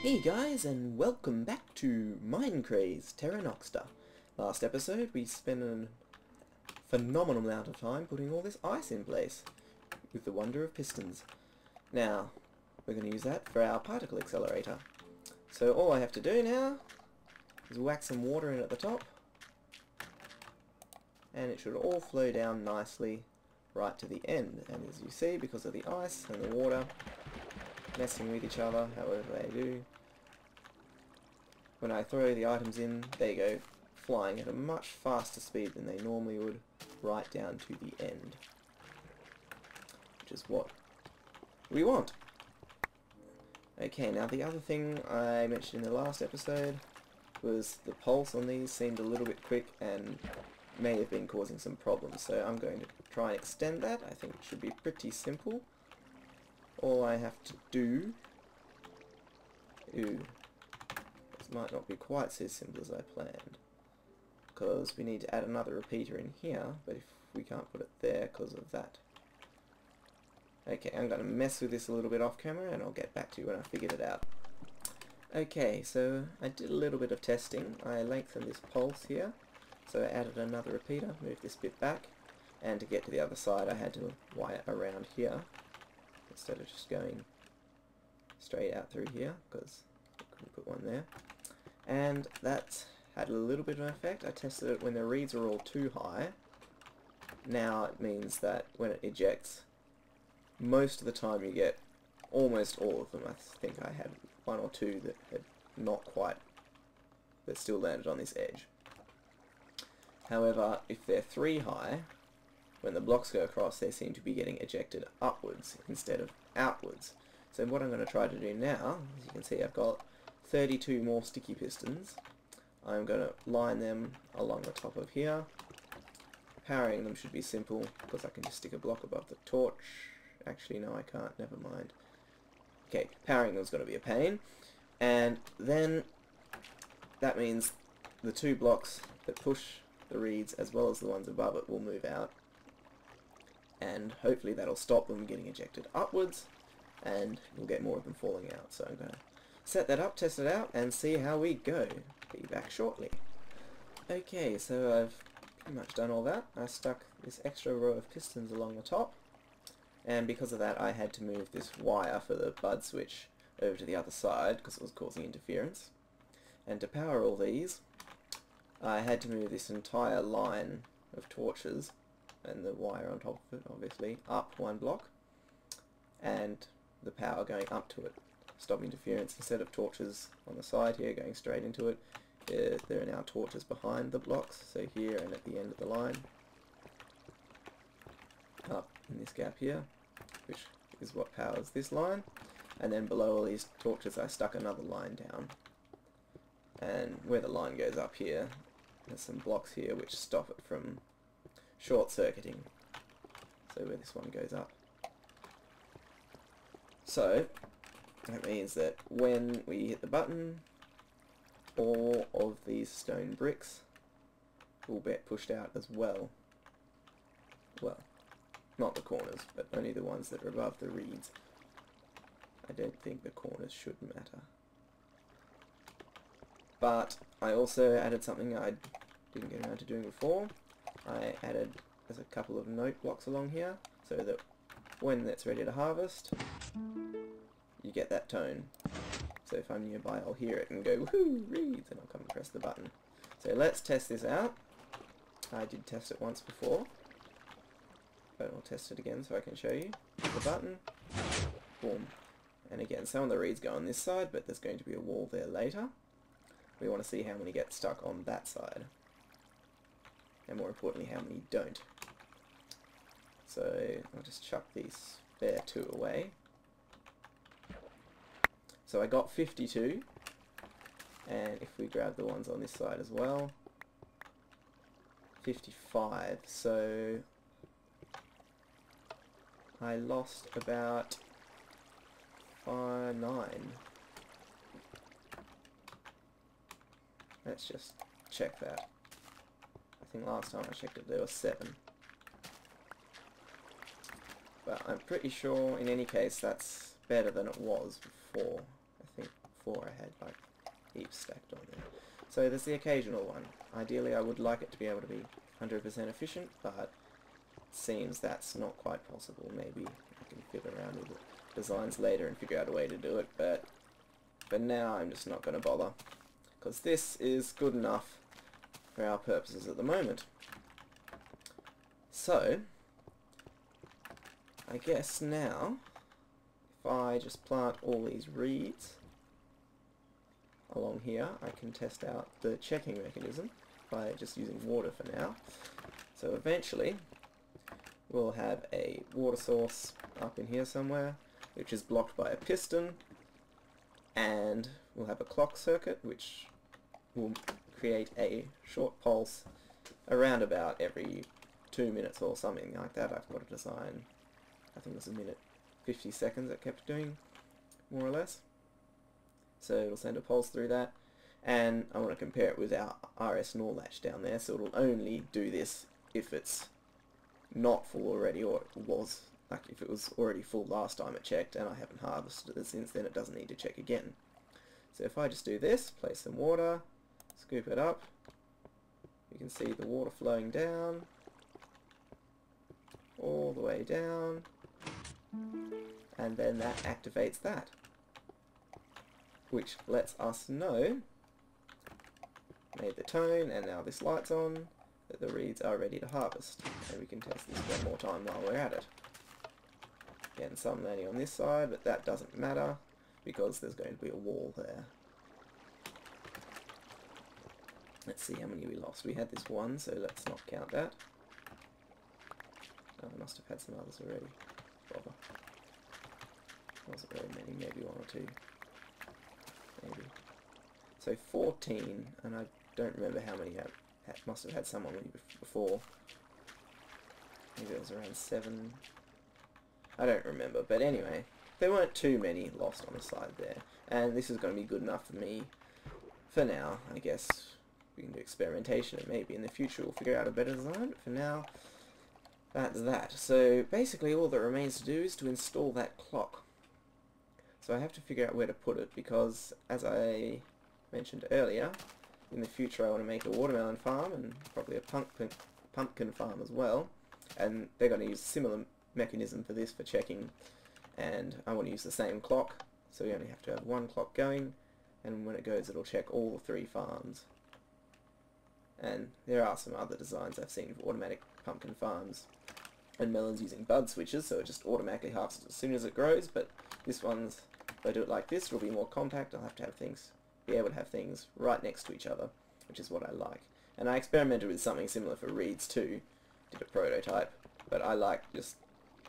Hey guys, and welcome back to MineCraze, Terra Nochsta. Last episode we spent a phenomenal amount of time putting all this ice in place with the wonder of pistons. Now, we're going to use that for our particle accelerator. So all I have to do now is whack some water in at the top, and it should all flow down nicely right to the end. And as you see, because of the ice and the water messing with each other, however they do, when I throw the items in, they go flying at a much faster speed than they normally would, right down to the end, which is what we want. Okay, now the other thing I mentioned in the last episode was the pulse on these seemed a little bit quick and may have been causing some problems, so I'm going to try and extend that. I think it should be pretty simple. All I have to do... this might not be quite so simple as I planned, because we need to add another repeater in here, but if we can't put it there because of that. Okay, I'm going to mess with this a little bit off camera and I'll get back to you when I figured it out. Okay, so I did a little bit of testing. I lengthened this pulse here, so I added another repeater, moved this bit back, and to get to the other side I had to wire around here instead of just going straight out through here, because I couldn't put one there. And that had a little bit of an effect. I tested it when the reeds were all too high. Now it means that when it ejects, most of the time you get almost all of them. I think I had one or two that had not quite, that still landed on this edge. However, if they're 3 high, when the blocks go across, they seem to be getting ejected upwards instead of outwards. So what I'm going to try to do now, as you can see, I've got 32 more sticky pistons. I'm going to line them along the top of here. Powering them should be simple, because I can just stick a block above the torch. Actually, no, I can't, never mind. Okay, powering them is going to be a pain. And then that means the 2 blocks that push the reeds, as well as the ones above it, will move out. And hopefully that'll stop them getting ejected upwards, and we'll get more of them falling out. So I'm going to set that up, test it out, and see how we go. Be back shortly. Okay, so I've pretty much done all that. I stuck this extra row of pistons along the top, and because of that I had to move this wire for the bud switch over to the other side because it was causing interference. And to power all these, I had to move this entire line of torches and the wire on top of it, obviously, up 1 block, and the power going up to it. Stop interference. Instead of torches on the side here going straight into it, there are now torches behind the blocks, so here and at the end of the line, up in this gap here, which is what powers this line. And then below all these torches I stuck another line down, and where the line goes up here, there's some blocks here which stop it from short-circuiting, so where this one goes up. So that means that when we hit the button, all of these stone bricks will get pushed out as well. Well, not the corners, but only the ones that are above the reeds. I don't think the corners should matter. But I also added something I didn't get around to doing before. I added a couple of note blocks along here, so that when it's ready to harvest, you get that tone. So if I'm nearby, I'll hear it and go, woohoo, reeds, and I'll come and press the button. So let's test this out. I did test it once before, but I'll test it again so I can show you. Hit the button, boom. And again, some of the reeds go on this side, but there's going to be a wall there later. We want to see how many get stuck on that side, and more importantly, how many don't. So I'll just chuck these spare 2 away. So I got 52, and if we grab the ones on this side as well, 55. So I lost about 9. Let's just check that. I think last time I checked it there was 7. But I'm pretty sure in any case that's better than it was before. I think before I had like heaps stacked on there. So there's the occasional one. Ideally I would like it to be able to be 100% efficient, but it seems that's not quite possible. Maybe I can fiddle around with the designs later and figure out a way to do it, but for now I'm just not going to bother, because this is good enough for our purposes at the moment. So I guess now if I just plant all these reeds along here, I can test out the checking mechanism by just using water for now. So eventually we'll have a water source up in here somewhere, which is blocked by a piston, and we'll have a clock circuit which will create a short pulse around about every 2 minutes or something like that. I've got a design, I think it was a minute 50 seconds it kept doing, more or less. So it'll send a pulse through that, and I want to compare it with our RS NOR latch down there, so it'll only do this if it's not full already, or it was, like if it was already full last time it checked and I haven't harvested it since then, it doesn't need to check again. So if I just do this, place some water, scoop it up, you can see the water flowing down, all the way down, and then that activates that, which lets us know, made the tone, and now this light's on, that the reeds are ready to harvest. And we can test this one more time while we're at it. Again, some landing on this side, but that doesn't matter because there's going to be a wall there. Let's see how many we lost. We had this one, so let's not count that. Oh, I must have had some others already. Bother. Wasn't very many, maybe one or two. Maybe. So 14, and I don't remember how many must have had some on me before. Maybe it was around 7. I don't remember, but anyway, there weren't too many lost on the side there, and this is going to be good enough for me for now. I guess we can do experimentation, and maybe in the future we'll figure out a better design, but for now, that's that. So basically all that remains to do is to install that clock. So I have to figure out where to put it, because as I mentioned earlier, in the future I want to make a watermelon farm and probably a pumpkin farm as well, and they're going to use a similar mechanism for this, for checking, and I want to use the same clock, so we only have to have one clock going, and when it goes it'll check all the 3 farms. And there are some other designs I've seen for automatic pumpkin farms and melons using bud switches, so it just automatically harvests as soon as it grows, but this one's, if I do it like this, it'll be more compact. I'll have to have things, be able to have things right next to each other, which is what I like. And I experimented with something similar for reeds too, did a prototype, but I like just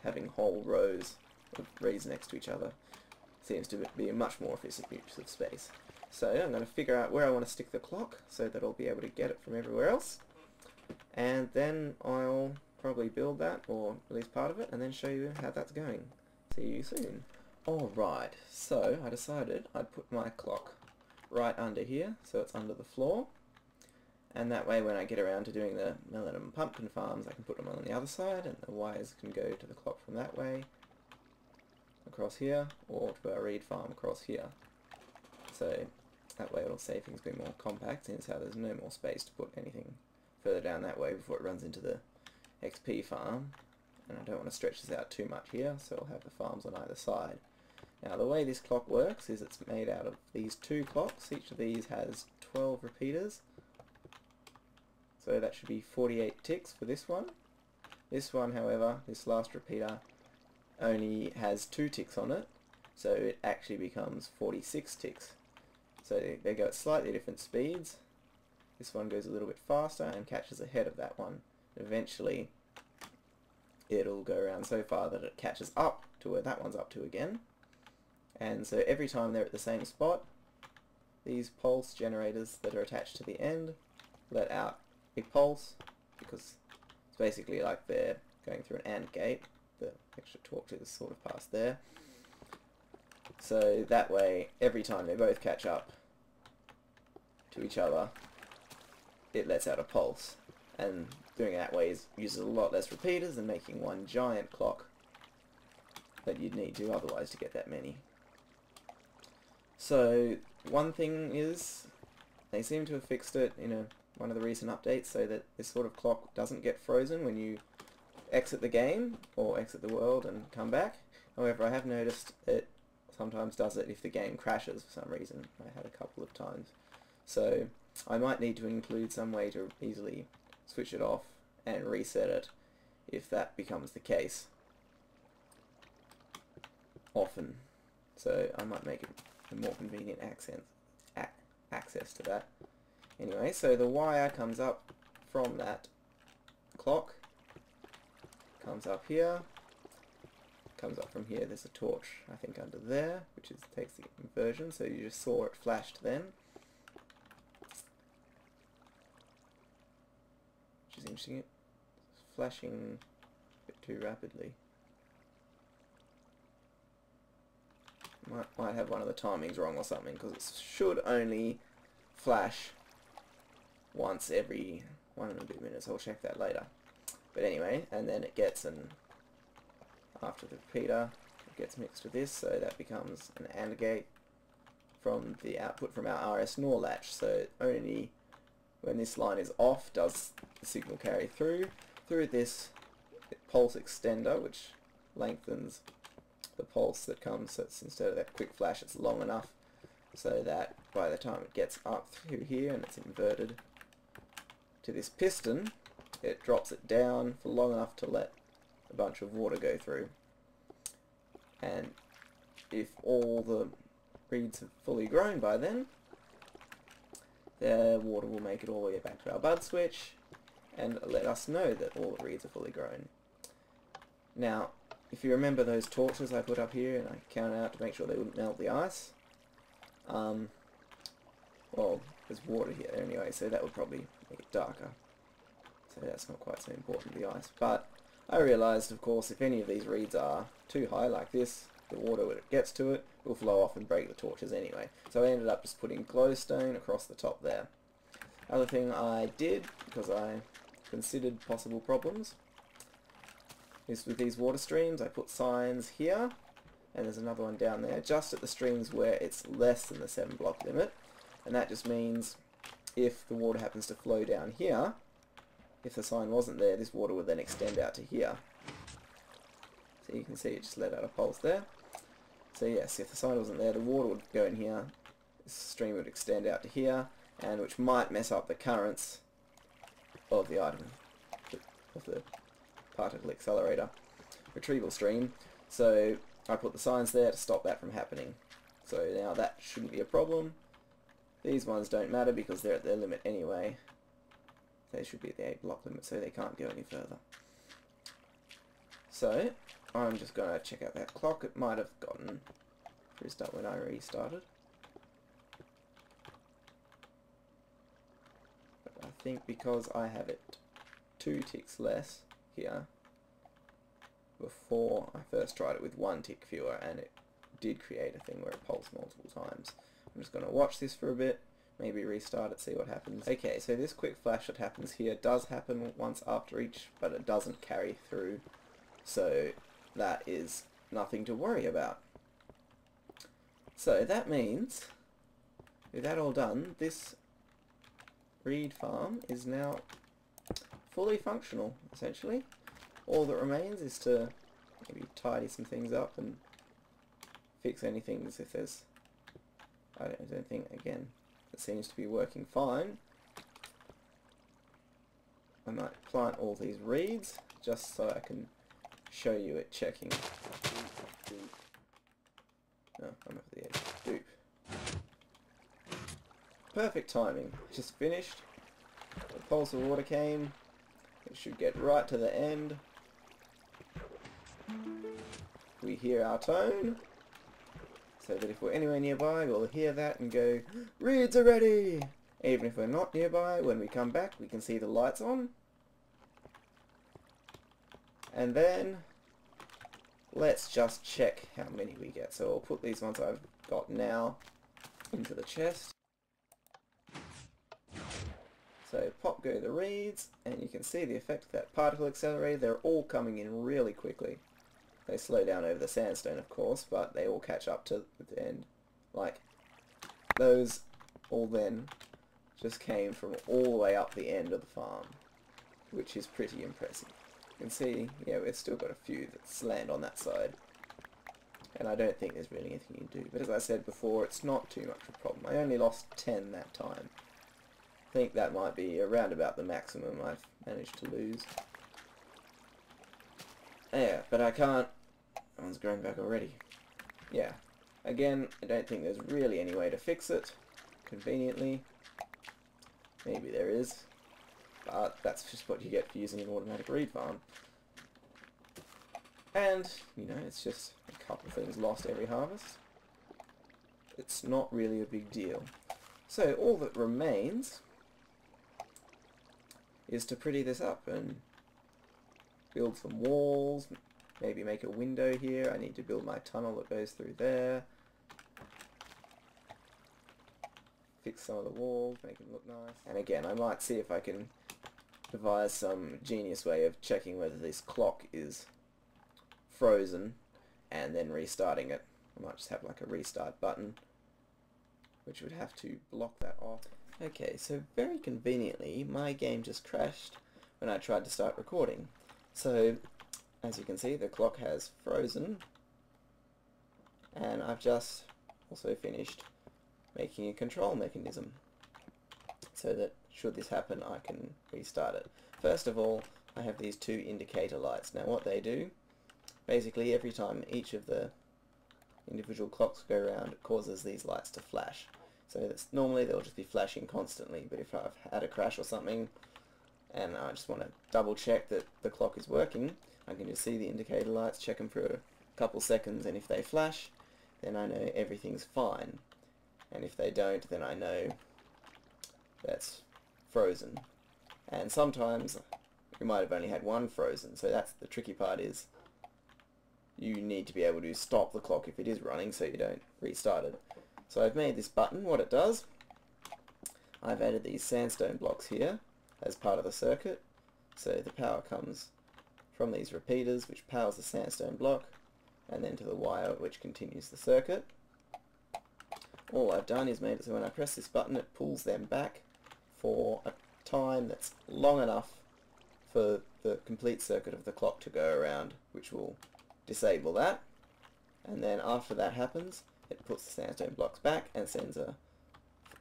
having whole rows of reeds next to each other. Seems to be a much more efficient use of space. So I'm going to figure out where I want to stick the clock so that I'll be able to get it from everywhere else, and then I'll probably build that, or at least part of it, and then show you how that's going. See you soon. Alright, so I decided I'd put my clock right under here, so it's under the floor, and that way when I get around to doing the melon and pumpkin farms I can put them on the other side, and the wires can go to the clock from that way across here, or to our reed farm across here. So that way it'll save things being more compact, since how there's no more space to put anything further down that way before it runs into the XP farm, and I don't want to stretch this out too much here, so I'll have the farms on either side. Now the way this clock works is it's made out of these 2 clocks. Each of these has 12 repeaters, so that should be 48 ticks for this one. This one, however, this last repeater only has 2 ticks on it, so it actually becomes 46 ticks. So they go at slightly different speeds. This one goes a little bit faster and catches ahead of that one. Eventually it'll go around so far that it catches up to where that one's up to again, and so every time they're at the same spot, these pulse generators that are attached to the end let out a pulse, because it's basically like they're going through an AND gate. The extra torque is sort of past there, so that way every time they both catch up to each other it lets out a pulse, and doing it that way uses a lot less repeaters than making one giant clock that you'd need to otherwise to get that many. So one thing is, they seem to have fixed it in one of the recent updates so that this sort of clock doesn't get frozen when you exit the game or exit the world and come back. However, I have noticed it sometimes does it if the game crashes for some reason. I had a couple of times. So I might need to include some way to easily switch it off and reset it if that becomes the case often. So I might make it a more convenient access to that. Anyway, so the wire comes up from that clock, comes up here, comes up from here. There's a torch, I think, under there, which takes the inversion, so you just saw it flashed then. Which is interesting. It's flashing a bit too rapidly. Might have one of the timings wrong or something, because it should only flash once every 1.5 minutes. I'll check that later. But anyway, and then it gets after the repeater, it gets mixed with this, so that becomes an AND gate from the output from our RS NOR latch. So only when this line is off does the signal carry through this pulse extender, which lengthens the pulse that comes. So it's, instead of that quick flash, it's long enough so that by the time it gets up through here and it's inverted to this piston, it drops it down for long enough to let a bunch of water go through. And if all the reeds have fully grown by then, the water will make it all the way back to our bud switch and let us know that all the reeds are fully grown. Now, if you remember those torches I put up here and I counted out to make sure they wouldn't melt the ice, well, there's water here anyway, so that would probably make it darker. So that's not quite so important, the ice. But I realised, of course, if any of these reeds are too high like this, the water, when it gets to it, will flow off and break the torches anyway. So I ended up just putting glowstone across the top there. Other thing I did, because I considered possible problems, is with these water streams, I put signs here, and there's another one down there, just at the streams where it's less than the 7 block limit. And that just means if the water happens to flow down here, if the sign wasn't there, this water would then extend out to here. So you can see it just let out a pulse there. So yes, if the sign wasn't there, the water would go in here, this stream would extend out to here, and which might mess up the currents of the item, of the particle accelerator retrieval stream. So I put the signs there to stop that from happening. So now that shouldn't be a problem. These ones don't matter because they're at their limit anyway. They should be at the 8 block limit, so they can't go any further. So I'm just going to check out that clock. It might have gotten frizzed up when I restarted. But I think because I have it 2 ticks less here, before I first tried it with 1 tick fewer, and it did create a thing where it pulsed multiple times. I'm just going to watch this for a bit, maybe restart it, see what happens. Okay, so this quick flash that happens here does happen once after each, but it doesn't carry through, so that is nothing to worry about. So that means, with that all done, this reed farm is now fully functional, essentially. All that remains is to maybe tidy some things up and fix any things if there's... I don't think, again, it seems to be working fine. I might plant all these reeds just so I can show you it checking. No, I'm over the edge. Doop. Perfect timing. Just finished. The pulse of water came. It should get right to the end. We hear our tone. So that if we're anywhere nearby, we'll hear that and go, reeds are ready! Even if we're not nearby, when we come back, we can see the lights on. And then, let's just check how many we get. So I'll put these ones I've got now into the chest. So pop go the reeds, and you can see the effect of that particle accelerator. They're all coming in really quickly. They slow down over the sandstone, of course, but they all catch up to the end, like those all then just came from all the way up the end of the farm, which is pretty impressive. You can see, yeah, we've still got a few that land on that side, and I don't think there's really anything you can do. But as I said before, it's not too much of a problem. I only lost 10 that time. I think that might be around about the maximum I've managed to lose. Yeah, but I can't... That one's growing back already. Yeah. Again, I don't think there's really any way to fix it conveniently. Maybe there is, but that's just what you get for using an automatic reed farm. And, you know, it's just a couple of things lost every harvest. It's not really a big deal. So all that remains is to pretty this up and build some walls, maybe make a window here. I need to build my tunnel that goes through there. Fix some of the walls, make them look nice. And again, I might see if I can devise some genius way of checking whether this clock is frozen and then restarting it. I might just have like a restart button, which would have to block that off. Okay, so very conveniently, my game just crashed when I tried to start recording. So, as you can see, the clock has frozen, and I've just also finished making a control mechanism so that should this happen I can restart it. First of all, I have these two indicator lights. Now what they do, basically every time each of the individual clocks go around, it causes these lights to flash. So that's, normally they'll just be flashing constantly, but if I've had a crash or something and I just want to double check that the clock is working, I can just see the indicator lights, check them for a couple seconds, and if they flash, then I know everything's fine. And if they don't, then I know that's frozen. And sometimes you might have only had one frozen, so that's the tricky part, is you need to be able to stop the clock if it is running so you don't restart it. So I've made this button. What it does, I've added these sandstone blocks here as part of the circuit. So the power comes from these repeaters, which powers the sandstone block, and then to the wire which continues the circuit. All I've done is made it so when I press this button it pulls them back for a time that's long enough for the complete circuit of the clock to go around, which will disable that. And then after that happens, it puts the sandstone blocks back and sends a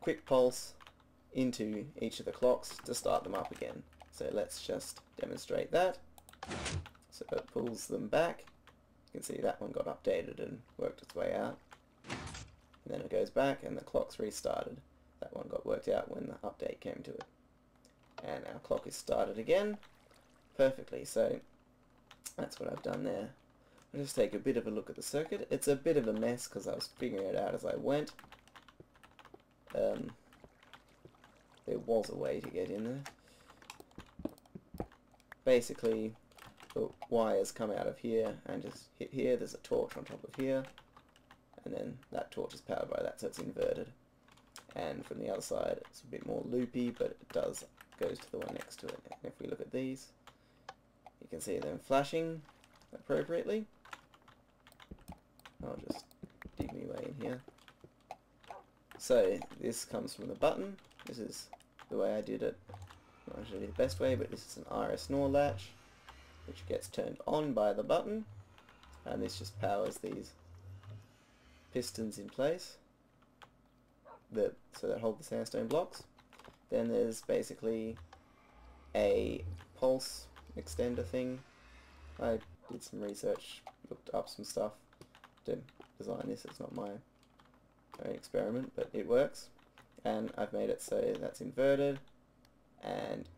quick pulse into each of the clocks to start them up again. So let's just demonstrate that. So it pulls them back. You can see that one got updated and worked its way out. And then it goes back and the clock's restarted. That one got worked out when the update came to it. And our clock is started again perfectly. So that's what I've done there. I'll just take a bit of a look at the circuit. It's a bit of a mess because I was figuring it out as I went. There was a way to get in there. Basically, the wires come out of here and just hit here. There's a torch on top of here, and then that torch is powered by that, so it's inverted. And from the other side, it's a bit more loopy, but it goes to the one next to it. And if we look at these, you can see them flashing appropriately. I'll just dig my way in here. So this comes from the button. This is the way I did it. Not actually the best way, but this is an RS NOR latch, which gets turned on by the button, and this just powers these pistons in place so that hold the sandstone blocks. Then there's basically a pulse extender thing. I did some research, looked up some stuff to design this. It's not my own experiment, but it works. And I've made it so that's inverted, and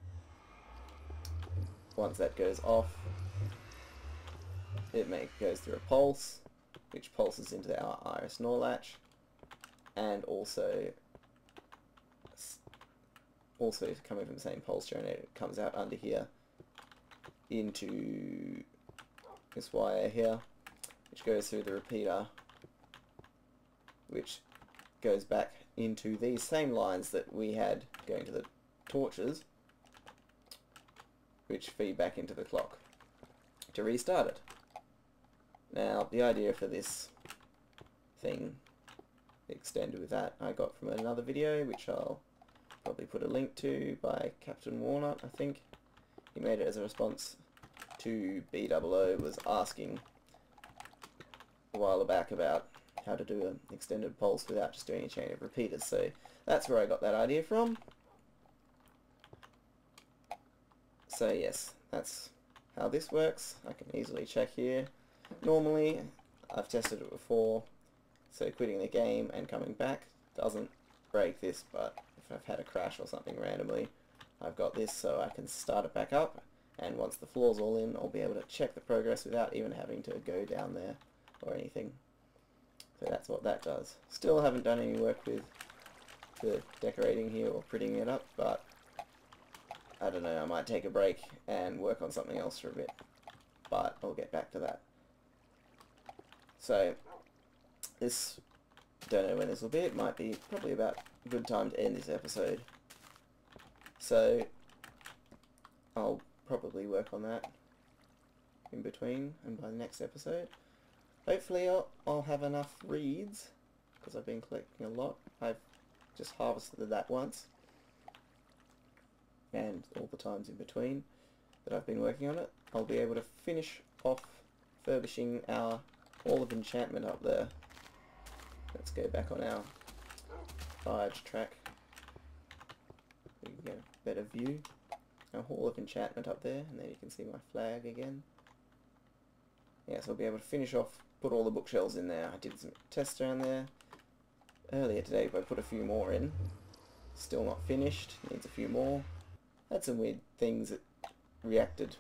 once that goes off, it goes through a pulse, which pulses into our RS NOR latch, and also coming from the same pulse generator, it comes out under here into this wire here, which goes through the repeater, which goes back into these same lines that we had going to the torches, which feed back into the clock to restart it. Now, the idea for this thing extended with that I got from another video, which I'll probably put a link to, by KapitanWalnut, I think. He made it as a response to B00 was asking a while back about how to do an extended pulse without just doing a chain of repeaters. So that's where I got that idea from. So yes, that's how this works. I can easily check here. Normally, I've tested it before, so quitting the game and coming back doesn't break this, but if I've had a crash or something randomly, I've got this so I can start it back up, and once the floor's all in, I'll be able to check the progress without even having to go down there or anything. So that's what that does. Still haven't done any work with the decorating here or prettying it up, but I don't know, I might take a break and work on something else for a bit, but I'll get back to that. So this, don't know when this will be, it might be probably about a good time to end this episode. So I'll probably work on that in between and by the next episode. Hopefully I'll have enough reeds, because I've been collecting a lot. I've just harvested that once, and all the times in between that I've been working on it. I'll be able to finish off furbishing our Hall of Enchantment up there. Let's go back on our barge track. We can get a better view. Our Hall of Enchantment up there, and then you can see my flag again. Yes, I'll be able to finish off, put all the bookshelves in there. I did some tests around there earlier today, but I put a few more in. Still not finished, needs a few more. Had some weird things that reacted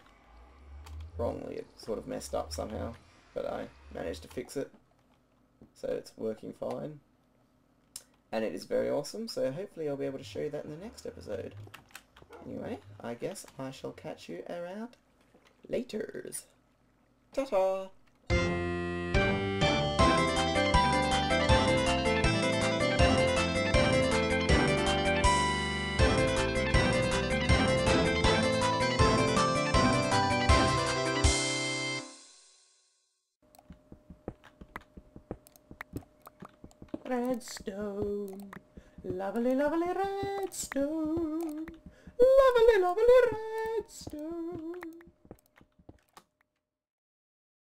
wrongly. It sort of messed up somehow, but I managed to fix it. So it's working fine. And it is very awesome, so hopefully I'll be able to show you that in the next episode. Anyway, I guess I shall catch you around laters. Ta-ta! Redstone, lovely, lovely redstone, lovely, lovely redstone.